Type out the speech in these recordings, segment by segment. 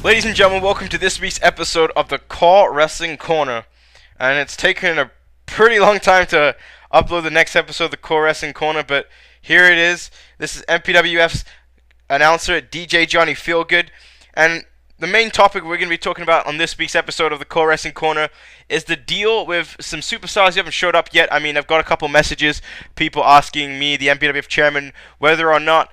Ladies and gentlemen, welcome to this week's episode of the Core Wrestling Corner. And it's taken a pretty long time to upload the next episode of the Core Wrestling Corner, but here it is. This is MPWF's announcer, DJ Johnny Feelgood. And the main topic we're going to be talking about on this week's episode of the Core Wrestling Corner is the deal with some superstars who haven't showed up yet. I mean, I've got a couple messages, people asking me, the MPWF chairman, whether or not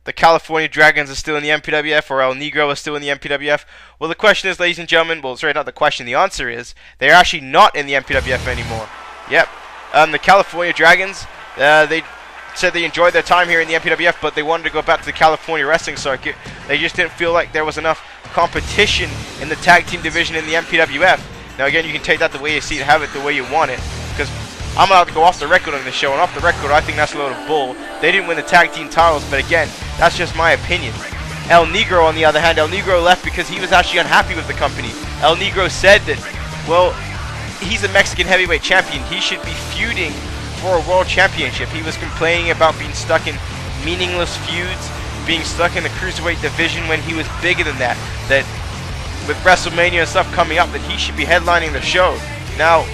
the California Dragons are still in the MPWF or El Negro is still in the MPWF. Well, the question is, ladies and gentlemen, well, sorry, not the question, the answer is, they're actually not in the MPWF anymore. Yep. The California Dragons, they said they enjoyed their time here in the MPWF, but they wanted to go back to the California wrestling circuit. They just didn't feel like there was enough competition in the tag team division in the MPWF. Now, again, you can take that the way you see it, have it the way you want it, because I'm allowed to go off the record on this show, and off the record, I think that's a load of bull. They didn't win the tag team titles, but again, that's just my opinion. El Negro, on the other hand, El Negro left because he was actually unhappy with the company. El Negro said that, well, he's a Mexican heavyweight champion. He should be feuding for a world championship. He was complaining about being stuck in meaningless feuds, being stuck in the cruiserweight division when he was bigger than that. That with WrestleMania and stuff coming up, that he should be headlining the show. Now,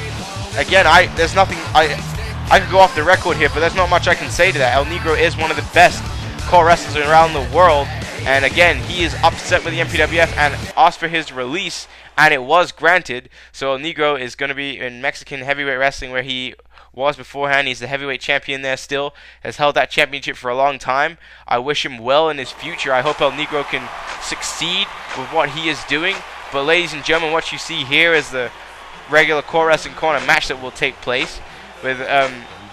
again, there's nothing, I could go off the record here, but there's not much I can say to that. El Negro is one of the best core wrestlers around the world, and again, he is upset with the MPWF and asked for his release, and it was granted. So El Negro is going to be in Mexican heavyweight wrestling where he was beforehand. He's the heavyweight champion there still, has held that championship for a long time. I wish him well in his future. I hope El Negro can succeed with what he is doing. But ladies and gentlemen, what you see here is the regular Core Wrestling Corner match that will take place with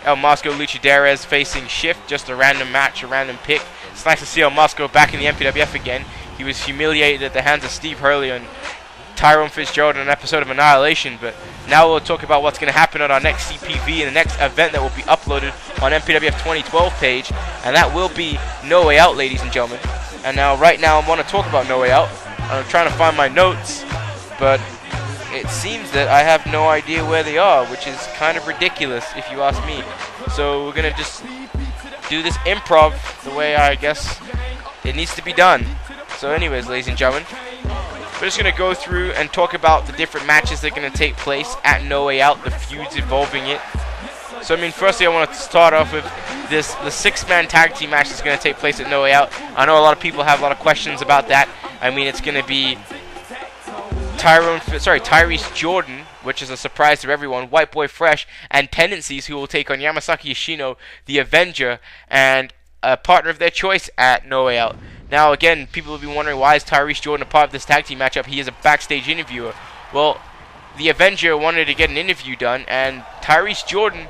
El Mosco Luchaderes facing Shift. Just a random match, a random pick. It's nice to see El Mosco back in the MPWF again. He was humiliated at the hands of Steve Hurley and Tyrone Fitzgerald in an episode of Annihilation, but now we'll talk about what's going to happen on our next CPV and the next event that will be uploaded on MPWF 2012 page, and that will be No Way Out, ladies and gentlemen. And now, right now, I want to talk about No Way Out. I'm trying to find my notes, but it seems that I have no idea where they are, which is kind of ridiculous if you ask me. So we're going to just do this improv the way I guess it needs to be done. So anyways, ladies and gentlemen, we're just going to go through and talk about the different matches that are going to take place at No Way Out, the feuds involving it. So, I mean, firstly, I want to start off with the six-man tag team match that's going to take place at No Way Out. I know a lot of people have a lot of questions about that. I mean, it's going to be Tyrese Jordan, which is a surprise to everyone, White Boy Fresh, and Tendencies, who will take on Yamasaki Yoshino, the Avenger, and a partner of their choice at No Way Out. Now, again, people will be wondering, why is Tyrese Jordan a part of this tag team matchup? He is a backstage interviewer. Well, the Avenger wanted to get an interview done, and Tyrese Jordan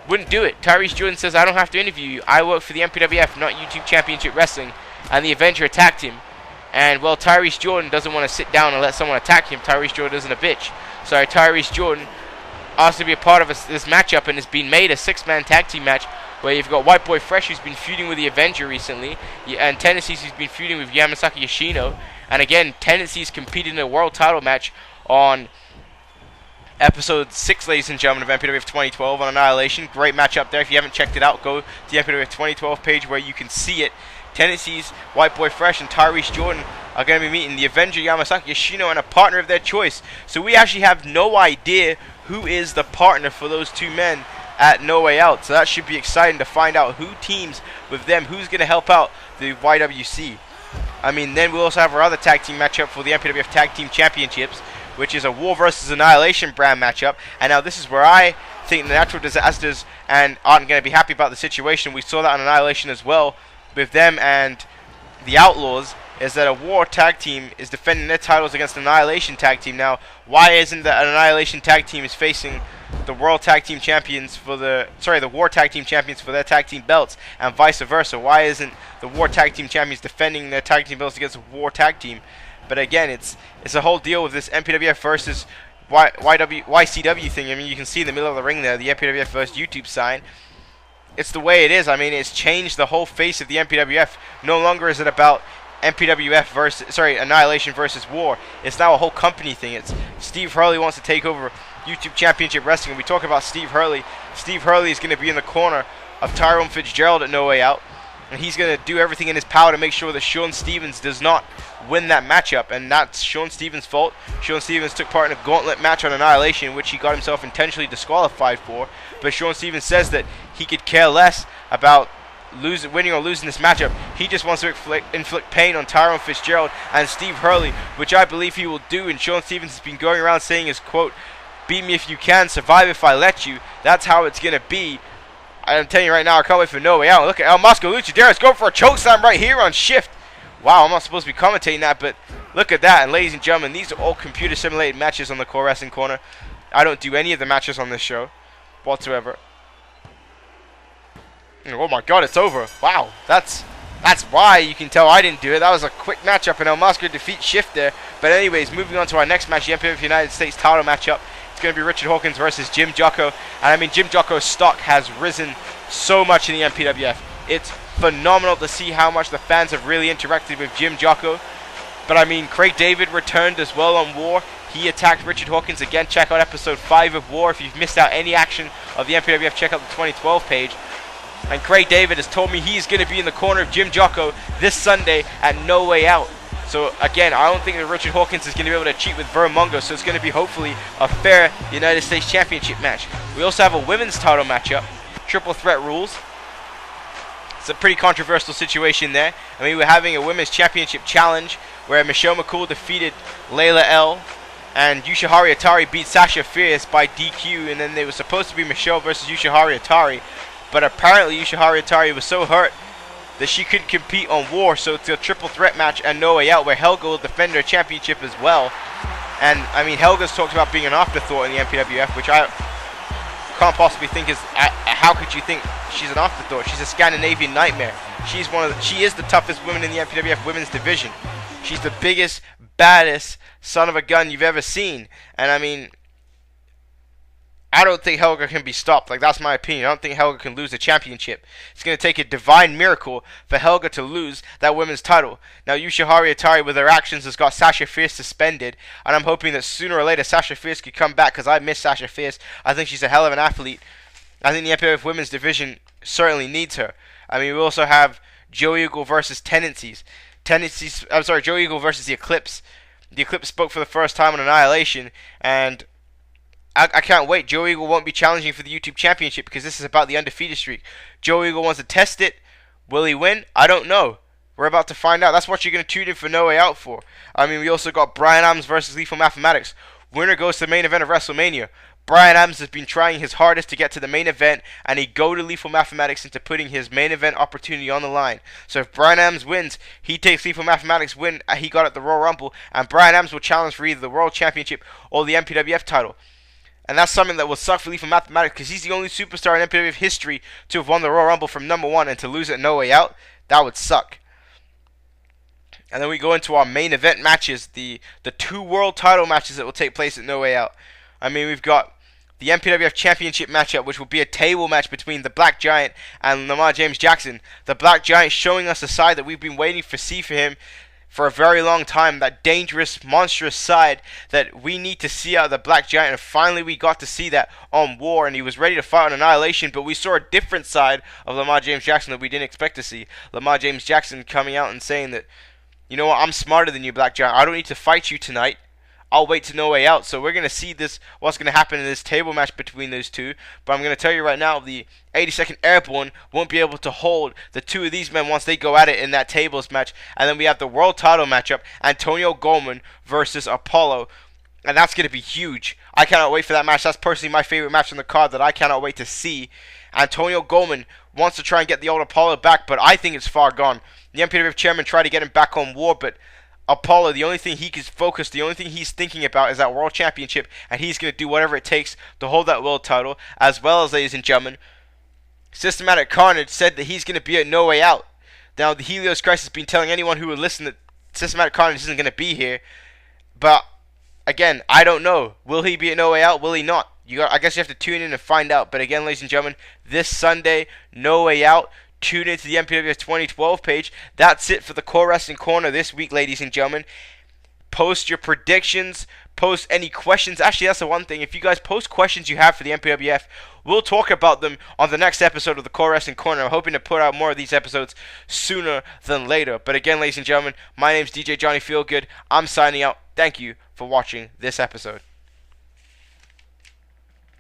wouldn't do it. Tyrese Jordan says, I don't have to interview you. I work for the MPWF, not YouTube Championship Wrestling. And the Avenger attacked him. And, well, Tyrese Jordan doesn't want to sit down and let someone attack him. Tyrese Jordan isn't a bitch. So Tyrese Jordan asked to be a part of this matchup, and it's been made a six-man tag team match where you've got White Boy Fresh, who's been feuding with the Avenger recently, and Tendencies, who's been feuding with Yamasaki Yoshino. And again, Tendencies competed in a world title match on episode 6, ladies and gentlemen, of MPWF 2012 on Annihilation. Great match up there. If you haven't checked it out, go to the MPWF 2012 page where you can see it. Tendencies, White Boy Fresh, and Tyrese Jordan are going to be meeting the Avenger, Yamasaki Yoshino, and a partner of their choice. So we actually have no idea who is the partner for those two men at No Way Out. So that should be exciting to find out who teams with them, who's going to help out the YWC. I mean, then we'll also have our other tag team matchup for the MPWF Tag Team Championships, which is a War versus Annihilation brand matchup. And now this is where I think the Natural Disasters and aren't going to be happy about the situation. We saw that on Annihilation as well with them and the Outlaws, is that a War tag team is defending their titles against an Annihilation tag team. Now, why isn't that an Annihilation tag team is facing the World Tag Team Champions for the War Tag Team Champions for their tag team belts, and vice versa? Why isn't the War Tag Team Champions defending their tag team belts against a War Tag Team? But again, it's a whole deal with this MPWF versus YCW thing. I mean, you can see in the middle of the ring there, the MPWF versus YouTube sign. It's the way it is. I mean, it's changed the whole face of the MPWF. No longer is it about MPWF versus, Annihilation versus War. It's now a whole company thing. It's Steve Hurley wants to take over YouTube Championship Wrestling. When we talk about Steve Hurley is going to be in the corner of Tyrone Fitzgerald at No Way Out. and he's going to do everything in his power to make sure that Sean Stevens does not win that matchup, and that's Sean Stevens' fault. Sean Stevens took part in a gauntlet match on Annihilation, which he got himself intentionally disqualified for, but Sean Stevens says that he could care less about winning or losing this matchup. He just wants to inflict pain on Tyrone Fitzgerald and Steve Hurley, which I believe he will do, and Sean Stevens has been going around saying his quote, "Beat me if you can, survive if I let you." That's how it's going to be. I'm telling you right now, I can't wait for No Way Out. Look at El Mosco Luchaderos going for a chokeslam right here on Shift. Wow, I'm not supposed to be commentating that, but look at that. And ladies and gentlemen, these are all computer simulated matches on the Core Wrestling Corner. I don't do any of the matches on this show whatsoever. Oh my god, it's over. Wow, that's why you can tell I didn't do it. That was a quick matchup, and El Mosco defeats Shift there. But anyways, moving on to our next match, the MPWF United States title matchup. It's going to be Richard Hawkins versus Jim Jocko. And I mean, Jim Jocko's stock has risen so much in the MPWF. It's phenomenal to see how much the fans have really interacted with Jim Jocko. But I mean, Craig David returned as well on War. He attacked Richard Hawkins again. Check out episode 5 of War. If you've missed out any action of the MPWF, check out the 2012 page. And Craig David has told me he's going to be in the corner of Jim Jocko this Sunday at No Way Out. So again, I don't think that Richard Hawkins is going to be able to cheat with Vermongo, so it's going to be hopefully a fair United States Championship match. We also have a women's title matchup, triple threat rules. It's a pretty controversial situation there. I mean, we're having a women's championship challenge where Michelle McCool defeated Layla L, and Yoshiharu Atari beat Sasha Fierce by DQ, and then they were supposed to be Michelle versus Yoshiharu Atari, but apparently Yoshiharu Atari was so hurt that she couldn't compete on War, so it's a triple threat match and No Way Out where Helga will defend her championship as well. And I mean, Helga's talked about being an afterthought in the MPWF, which I can't possibly think is. How could you think she's an afterthought? She's a Scandinavian nightmare. She is the toughest woman in the MPWF women's division. She's the biggest, baddest son of a gun you've ever seen. And I mean, I don't think Helga can be stopped. Like, that's my opinion. I don't think Helga can lose the championship. It's going to take a divine miracle for Helga to lose that women's title. Now, Yoshiharu Atari, with her actions, has got Sasha Fierce suspended. And I'm hoping that sooner or later Sasha Fierce could come back, because I miss Sasha Fierce. I think she's a hell of an athlete. I think the MPWF women's division certainly needs her. I mean, we also have Joe Eagle versus Tendencies. Joe Eagle versus the Eclipse. The Eclipse spoke for the first time on Annihilation, and I can't wait. Joe Eagle won't be challenging for the YouTube Championship because this is about the undefeated streak. Joe Eagle wants to test it. Will he win? I don't know. We're about to find out. That's what you're going to tune in for No Way Out for. I mean, we also got Brian Adams versus Lethal Mathematics. Winner goes to the main event of WrestleMania. Brian Adams has been trying his hardest to get to the main event, and he goaded Lethal Mathematics into putting his main event opportunity on the line. So if Brian Adams wins, he takes Lethal Mathematics win he got at the Royal Rumble, and Brian Adams will challenge for either the World Championship or the MPWF title. And that's something that will suck for Lethal Mathematics because he's the only superstar in MPWF history to have won the Royal Rumble from number 1 and to lose it No Way Out. That would suck. And then we go into our main event matches, the 2 world title matches that will take place at No Way Out. I mean, we've got the MPWF Championship matchup, which will be a table match between the Black Giant and Lamar James Jackson. The Black Giant showing us a side that we've been waiting to see for him for a very long time, that dangerous, monstrous side that we need to see out of the Black Giant, and finally we got to see that on War, and he was ready to fight on Annihilation, but we saw a different side of Lamar James Jackson that we didn't expect to see. Lamar James Jackson coming out and saying that, you know what, I'm smarter than you, Black Giant. I don't need to fight you tonight. I'll wait to No Way Out. So we're going to see what's going to happen in this table match between those two. But I'm going to tell you right now, the 82nd Airborne won't be able to hold the 2 of these men once they go at it in that tables match. And then we have the world title matchup, Antonio Goldman versus Apollo. And that's going to be huge. I cannot wait for that match. That's personally my favorite match on the card that I cannot wait to see. Antonio Goldman wants to try and get the old Apollo back, but I think it's far gone. The MPWF chairman tried to get him back on War, but Apollo, the only thing he is focused, the only thing he's thinking about is that World Championship, and he's going to do whatever it takes to hold that world title, as well as, ladies and gentlemen, Systematic Carnage said that he's going to be at No Way Out. Now, the Helios Christ has been telling anyone who would listen that Systematic Carnage isn't going to be here, but, again, I don't know. Will he be at No Way Out? Will he not? I guess you have to tune in and find out, but again, ladies and gentlemen, this Sunday, No Way Out. Tune into the MPWF 2012 page. That's it for the Core Wrestling Corner this week, ladies and gentlemen. Post your predictions. post any questions. Actually, that's the one thing. If you guys post questions you have for the MPWF, we'll talk about them on the next episode of the Core Wrestling Corner. I'm hoping to put out more of these episodes sooner than later. But again, ladies and gentlemen, my name's DJ Johnny Feelgood. I'm signing out. Thank you for watching this episode.